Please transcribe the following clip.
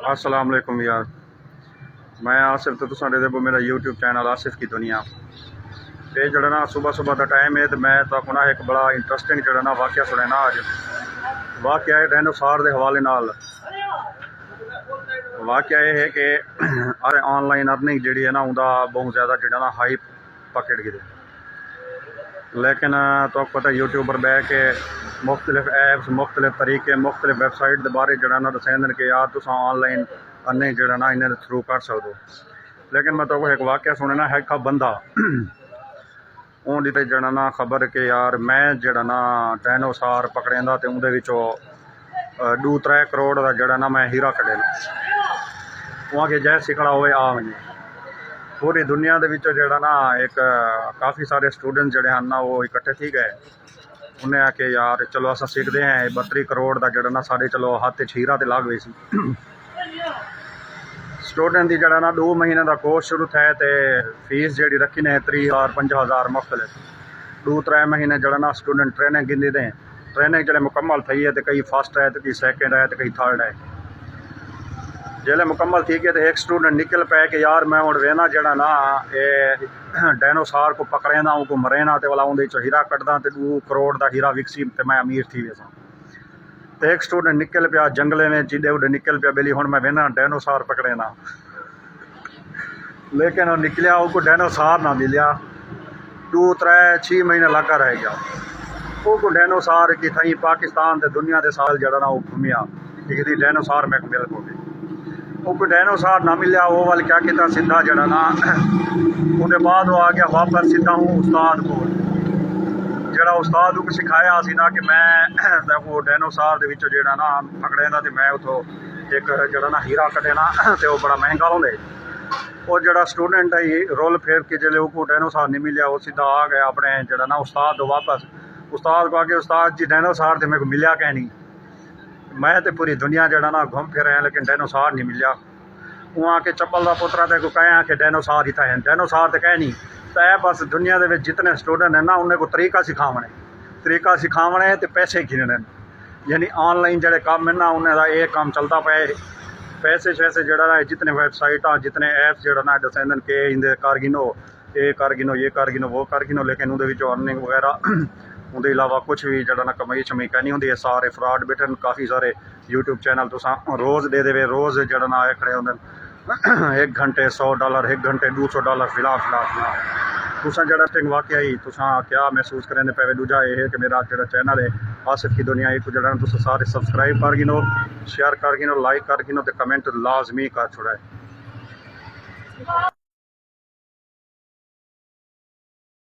अस्सलाम वालेकुम यार, मैं आसिफ तो तुसां दे मेरा यूट्यूब चैनल आसिफ की दुनिया। ये जड़ा ना सुबह सुबह का टाइम है तो मैं तो अपना एक बड़ा इंटरस्टिंग जड़ा ना वाक़या सुनना अज। वाक़या है डायनासोर के हवाले नाल। वाक़या यह है कि अरे ऑनलाइन अर्निंग जी है ना उनका बहुत ज़्यादा जड़ा ना हाई पकड़ गई, लेकिन तो पता यूट्यूबर बह के मुख्तलिफ ऐप्स मुख्तलिफ तरीके मुख्तलिफ वैबसाइट के बारे जड़ा ना दसेंदन कि यार तुस ऑनलाइन अर्निंग जड़ा ना इन्हें थ्रू कर सकते हो। लेकिन मैं तो एक वाक़या सुनना है का बंदा उनकी जड़ा ना खबर कि यार मैं जड़ा ना डायनासोर पकड़ेंदा तो उनके 2-3 करोड़ का जड़ा ना मैं हीरा कढ़ेना वहाँ के जै सिखड़ा हुए आ वजे। पूरी दुनिया के जड़ा ना एक काफ़ी सारे स्टूडेंट जड़े हैं ना वो इकट्ठे थी गए। उन्हें आके यार चलो अस सीखते हैं 32 करोड़ का जड़ा ना साढ़े चलो हाथ हीरा तो लग गई सी। स्टूडेंट की जड़ा ना 2 महीने का कोर्स शुरू थे तो फीस जी रखी ने 30,000-50,000 मुख्तलिफ 2-3 महीने जड़ा ना स्टूडेंट ट्रेनिंग गिंदी दें। ट्रेनिंग जो मुकम्मल थी है तो कई फर्स्ट है तो कई सैकेंड है तो कई थर्ड है। जिले मुकम्मल थी गए तो एक स्टूडेंट निकल पे कि यार मैं हूँ वेना जड़ा ना ये डायनासोर को पकड़ेना उनको मरेना तो वाला उन्हें हीरा कटदा तो 2 करोड़ का हीरा विकसी तो मैं अमीर थी वैसा। तो एक स्टूडेंट निकल पिया जंगले में जिदे उडे निकल पिया बेली हूँ मैं वेना डायनासोर पकड़ेना, लेकिन वो निकलिया उसको डायनासोर ना मिलिया। 2-3-6 महीने लगा रह गया उसको डायनासोर की थी पाकिस्तान से दुनिया के साल जड़ा ना वो घूमिया कि डायनासोर मैं मिल गए वो कोई डायनासोर ना मिलिया। वो वाल क्या किया सीधा जड़ा ना उसके बाद वो आ गया वापस सीधा हूँ उस्ताद को जड़ा उस्ताद को सिखाया सी ना कि मैं वो डायनासोर के जड़ा ना पकड़ेना तो मैं उतो एक जड़ा ना हीरा कटेना तो बड़ा महंगा होंगे। वो जड़ा स्टूडेंट है रोल फेर के जल्द उसको डायनासोर नहीं मिलिया वो सीधा आ गया अपने जड़ा ना उस्ताद को वापस। उस्ताद को आके उस्ताद जी डायनासोर तो मेरे को मिलिया कह नहीं, मैं तो पूरी दुनिया जड़ा ना घूम फिर रहा लेकिन डायनासोर नहीं मिलिया। वो आके चप्पल का पुत्रा तो कह कि डायनासोर ही था डायनासोर तो कह नहीं तो बस दुनिया के जितने स्टूडेंट हैं ना उन्हें को तरीका सिखावने तो पैसे गिनने। यानी ऑनलाइन जड़े काम है ना उन्हें का ये काम चलता पे पैसे शैसे जड़ा ना जितने वेबसाइट जितने ऐप्स जड़ा ना दसेंदन के इंदे कर गिनो ये कर गिनो ये कर गिनो वो कर गिनो, लेकिन उन्हें अर्निंग वगैरह उनके अलावा कुछ भी जड़ा ना कमाई शमाई कहनी होंगी। सारे फ्रॉड बैठन काफ़ी सारे यूट्यूब चैनल तुस रोज़ दे देवे रोज़ जड़ा ना आए खड़े होंगे 1 घंटे $100 1 घंटे $200 फिलहाल तुसा जड़ा टिंग वाकया ही तुसा क्या महसूस करें पे। दूजा ये है कि मेरा जड़ा चैनल है आसिफ की दुनिया एक जड़ा तुस सारे सब्सक्राइब कर गिनो शेयर कर गिनो लाइक कर गिनो तो कमेंट लाजमी कर छोड़ा है।